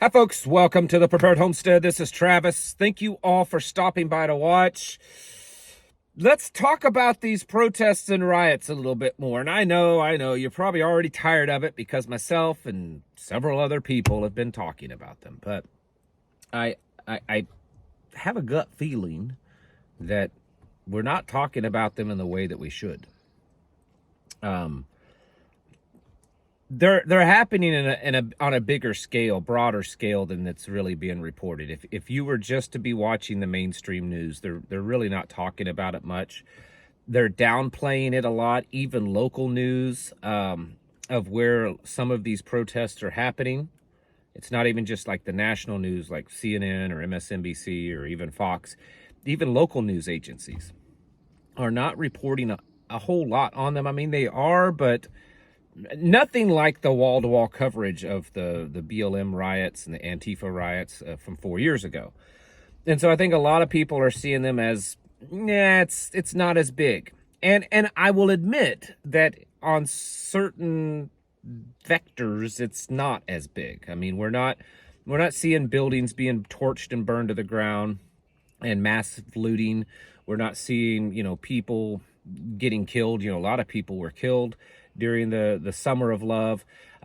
Hi folks, welcome to the Prepared Homestead. This is Travis. Thank you all for stopping by to watch. Let's talk about these protests and riots a little bit more. And I know, you're probably already tired of it because myself and several other people have been talking about them. But I have a gut feeling that we're not talking about them in the way that we should. They're happening on a bigger scale, broader scale than it's really being reported. If you were just to be watching the mainstream news, they're really not talking about it much. They're downplaying it a lot, even local news of where some of these protests are happening. It's not even just like the national news like CNN or MSNBC or even Fox. Even local news agencies are not reporting a whole lot on them. I mean, they are, but nothing like the wall-to-wall coverage of the BLM riots and the Antifa riots from 4 years ago. And so I think a lot of people are seeing them as, it's not as big. And I will admit that on certain vectors, it's not as big. I mean, we're not seeing buildings being torched and burned to the ground and massive looting. We're not seeing, people getting killed. A lot of people were killed during the Summer of Love.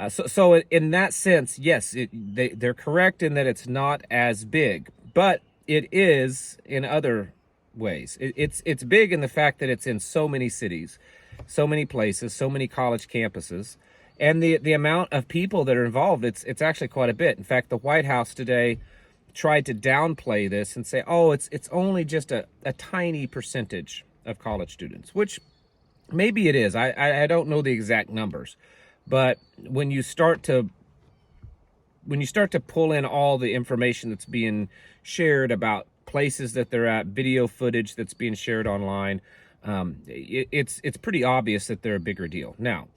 So in that sense, yes, they're correct in that it's not as big, but it is in other ways. It's big in the fact that it's in so many cities, so many places, so many college campuses, and the amount of people that are involved, it's actually quite a bit. In fact, the White House today tried to downplay this and say, oh, it's only just a tiny percentage of college students, which maybe it is. I don't know the exact numbers, but when you start to pull in all the information that's being shared about places that they're at, video footage that's being shared online, it's pretty obvious that they're a bigger deal now.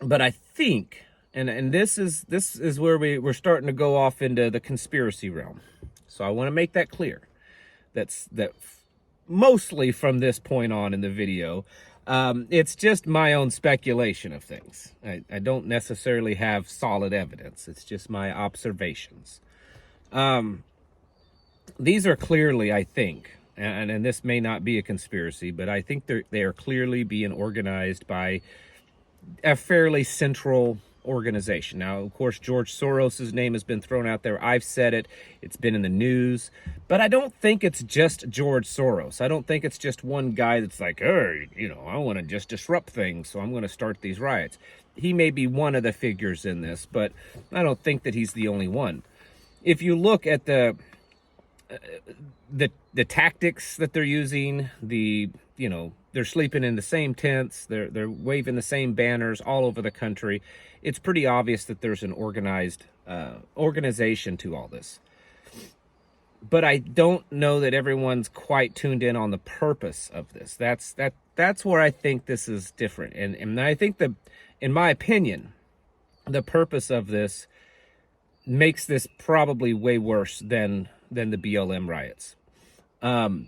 But I think, and this is where we're starting to go off into the conspiracy realm. So I want to make that clear. That mostly from this point on in the video, it's just my own speculation of things. I don't necessarily have solid evidence. It's just my observations. These are clearly, I think, and this may not be a conspiracy, but I think they are clearly being organized by a fairly central organization. Now, of course, George Soros's name has been thrown out there. I've said it. It's been in the news. But I don't think it's just George Soros. I don't think it's just one guy that's like, hey, I want to just disrupt things, so I'm going to start these riots. He may be one of the figures in this, but I don't think that he's the only one. If you look at the tactics that they're using, they're sleeping in the same tents, they're waving the same banners all over the country. It's pretty obvious that there's an organized organization to all this. But I don't know that everyone's quite tuned in on the purpose of this. That's where I think this is different. And I think that, in my opinion, the purpose of this makes this probably way worse than the BLM riots. I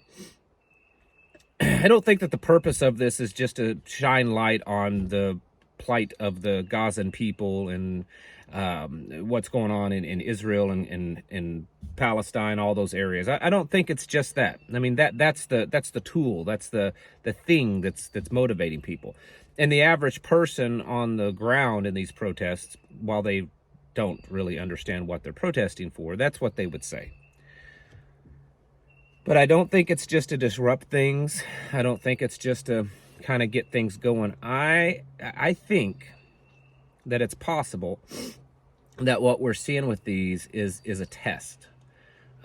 don't think that the purpose of this is just to shine light on the plight of the Gazan people and what's going on in Israel and Palestine, all those areas. I don't think it's just that. I mean, that's the tool, that's the thing that's motivating people. And the average person on the ground in these protests, while they don't really understand what they're protesting for, that's what they would say. But I don't think it's just to disrupt things. I don't think it's just to kind of get things going. I think that it's possible that what we're seeing with these is a test.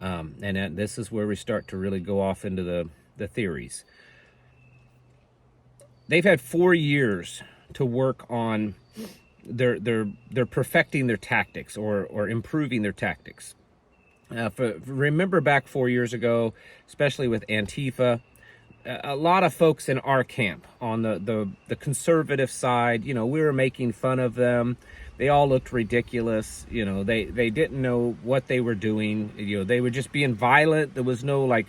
And this is where we start to really go off into the theories. They've had 4 years to work on they're perfecting their tactics or improving their tactics. Remember back 4 years ago, especially with Antifa, a lot of folks in our camp on the conservative side, we were making fun of them. They all looked ridiculous. They didn't know what they were doing. They were just being violent. There was no like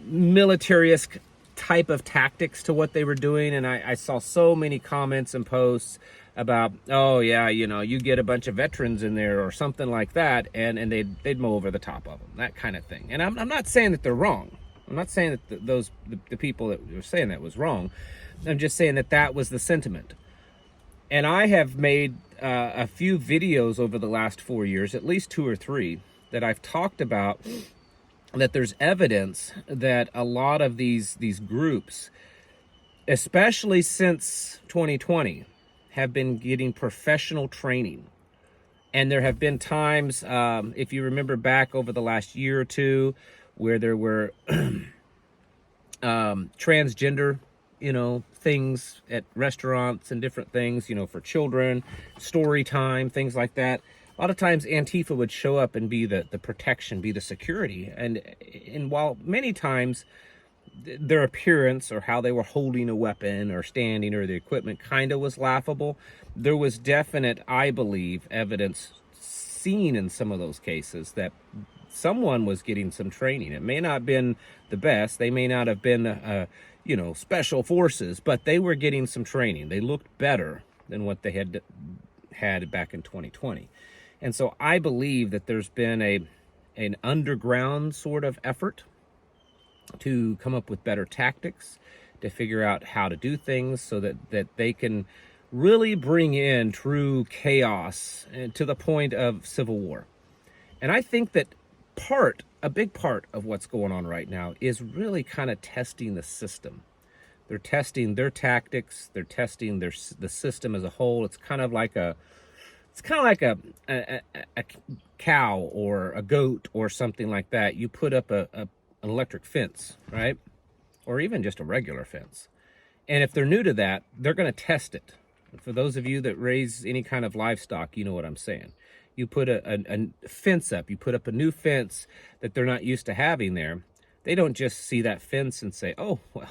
militaristic type of tactics to what they were doing. And I saw so many comments and posts about, oh yeah, you know, you get a bunch of veterans in there or something like that, and they'd mow over the top of them, that kind of thing. And I'm not saying that they're wrong. I'm not saying that the people that were saying that was wrong. I'm just saying that that was the sentiment. And I have made a few videos over the last 4 years, at least 2 or 3, that I've talked about that there's evidence that a lot of these groups, especially since 2020, have been getting professional training. And there have been times, if you remember back over the last year or two, where there were transgender, you know, things at restaurants and different things, you know, for children, story time, things like that. A lot of times Antifa would show up and be the protection, be the security. And while many times their appearance or how they were holding a weapon or standing or the equipment kind of was laughable, there was definite, I believe, evidence seen in some of those cases that someone was getting some training. It may not have been the best. They may not have been, you know, special forces, but they were getting some training. They looked better than what they had back in 2020. And so I believe that there's been an underground sort of effort to come up with better tactics, to figure out how to do things so that they can really bring in true chaos to the point of civil war. And I think that a big part of what's going on right now is really kind of testing the system. They're testing their tactics. They're testing the system as a whole. It's kind of like a cow or a goat or something like that. You put up an electric fence, right? Or even just a regular fence. And if they're new to that, they're going to test it. For those of you that raise any kind of livestock, you know what I'm saying. You put a fence up. You put up a new fence that they're not used to having there. They don't just see that fence and say, oh, well,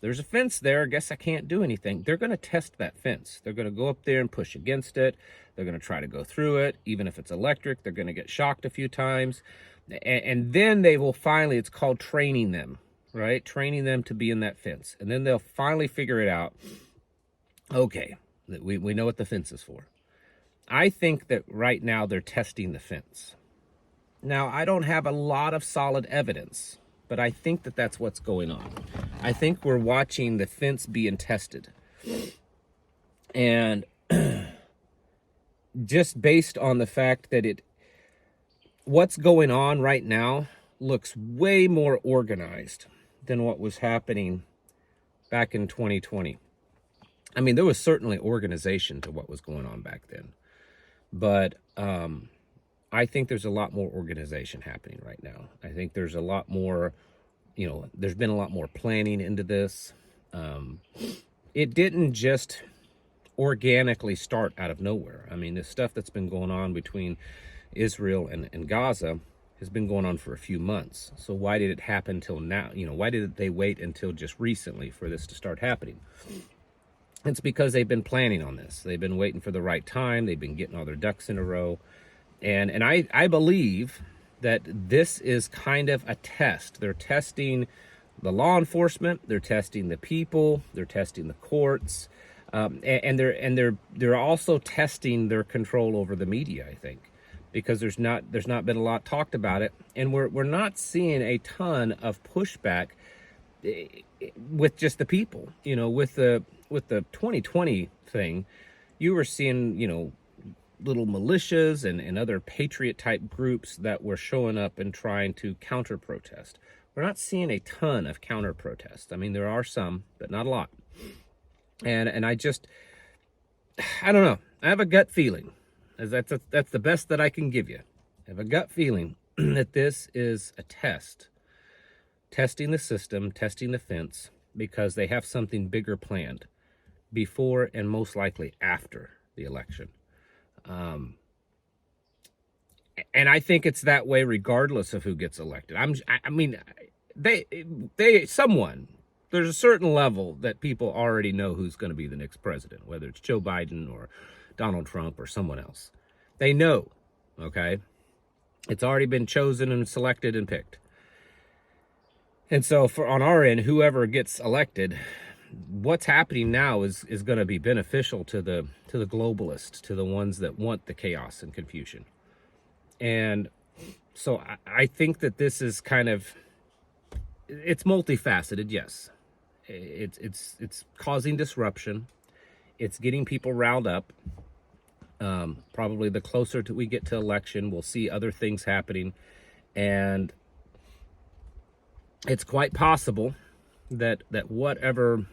there's a fence there. I guess I can't do anything. They're going to test that fence. They're going to go up there and push against it. They're going to try to go through it. Even if it's electric, they're going to get shocked a few times. And then they will finally, it's called training them, right? Training them to be in that fence. And then they'll finally figure it out. Okay, we know what the fence is for. I think that right now they're testing the fence. Now, I don't have a lot of solid evidence, but I think that that's what's going on. I think we're watching the fence being tested. And just based on the fact that what's going on right now looks way more organized than what was happening back in 2020. I mean, there was certainly organization to what was going on back then. But I think there's a lot more organization happening right now. I think there's a lot more, you know, there's been a lot more planning into this. It didn't just organically start out of nowhere. I mean, the stuff that's been going on between Israel and Gaza has been going on for a few months. So why did it happen till now? You know, why did they wait until just recently for this to start happening? It's because they've been planning on this. They've been waiting for the right time. They've been getting all their ducks in a row. And I believe that this is kind of a test. They're testing the law enforcement. They're testing the people. They're testing the courts. And they're also testing their control over the media, I think, because there's not been a lot talked about it. And we're not seeing a ton of pushback with just the people. You know, with the 2020 thing, you were seeing, you know, little militias and other patriot type groups that were showing up and trying to counter protest. We're not seeing a ton of counter protests. I mean, there are some, but not a lot. And I don't know. I have a gut feeling. That's the best that I can give you. I have a gut feeling that this is a test. Testing the system, testing the fence, because they have something bigger planned before and most likely after the election. And I think it's that way regardless of who gets elected. I mean, there's a certain level that people already know who's going to be the next president, whether it's Joe Biden or Donald Trump or someone else. They know, okay? It's already been chosen and selected and picked. And so for on our end, whoever gets elected, what's happening now is going to be beneficial to the globalists, to the ones that want the chaos and confusion. And so I think that this is kind of, it's multifaceted. Yes, it's causing disruption. It's getting people riled up. Probably the closer we get to election, we'll see other things happening, and it's quite possible that whatever,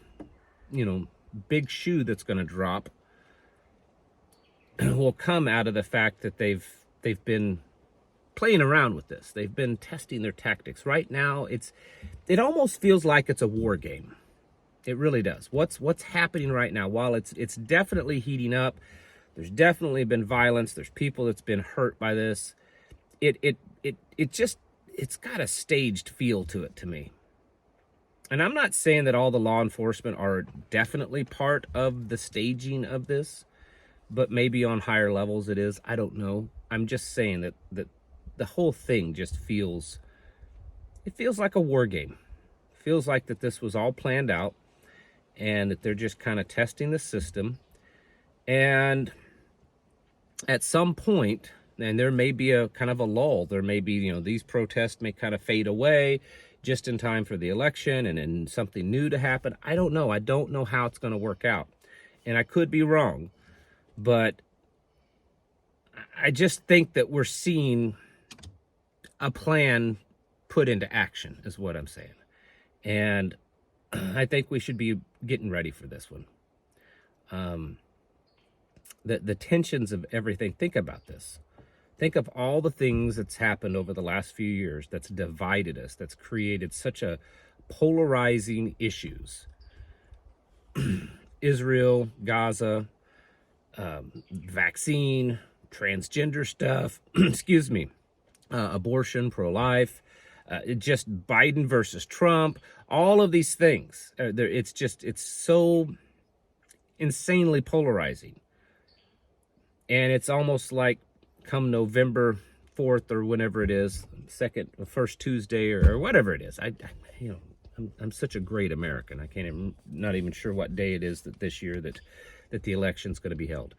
you know, big shoe that's going to drop will come out of the fact that they've been playing around with this. They've been testing their tactics. Right now, it almost feels like it's a war game. It really does. What's happening right now? While it's definitely heating up, there's definitely been violence. There's people that's been hurt by this. It's got a staged feel to it to me. And I'm not saying that all the law enforcement are definitely part of the staging of this, but maybe on higher levels it is. I don't know. I'm just saying that the whole thing just feels like a war game. It feels like that this was all planned out and that they're just kind of testing the system. And at some point, and there may be a kind of a lull, there may be, you know, these protests may kind of fade away just in time for the election and then something new to happen. I don't know. I don't know how it's going to work out. And I could be wrong, but I just think that we're seeing a plan put into action is what I'm saying. And I think we should be getting ready for this one. The tensions of everything. Think about this. Think of all the things that's happened over the last few years that's divided us, that's created such a polarizing issues. Israel, Gaza, vaccine, transgender stuff, excuse me, abortion, pro-life, just Biden versus Trump, all of these things. It's so insanely polarizing. And it's almost like come November 4th or whenever it is, first Tuesday or whatever it is. I'm such a great American. Not even sure what day it is that this year that the election's going to be held.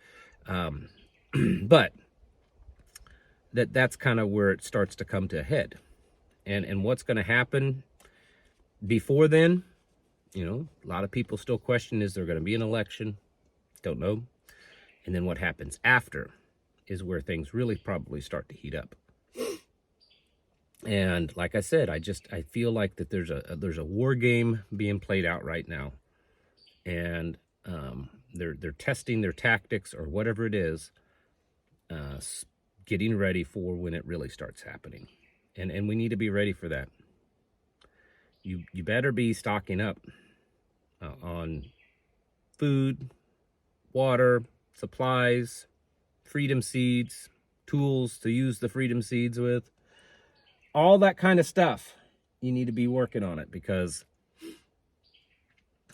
But that's kind of where it starts to come to a head. And what's going to happen before then, you know, a lot of people still question, is there going to be an election? Don't know. And then what happens after is where things really probably start to heat up. And like I said, I feel like that there's a war game being played out right now. And they're testing their tactics or whatever it is, getting ready for when it really starts happening. And we need to be ready for that. You better be stocking up on food, water, supplies, freedom seeds, tools to use the freedom seeds with, all that kind of stuff. You need to be working on it because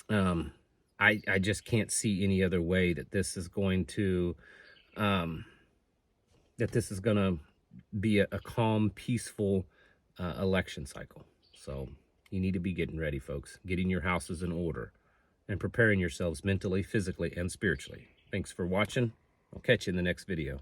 I just can't see any other way that this is going to be a calm, peaceful election cycle. So you need to be getting ready, folks, getting your houses in order and preparing yourselves mentally, physically, and spiritually. Thanks for watching. I'll catch you in the next video.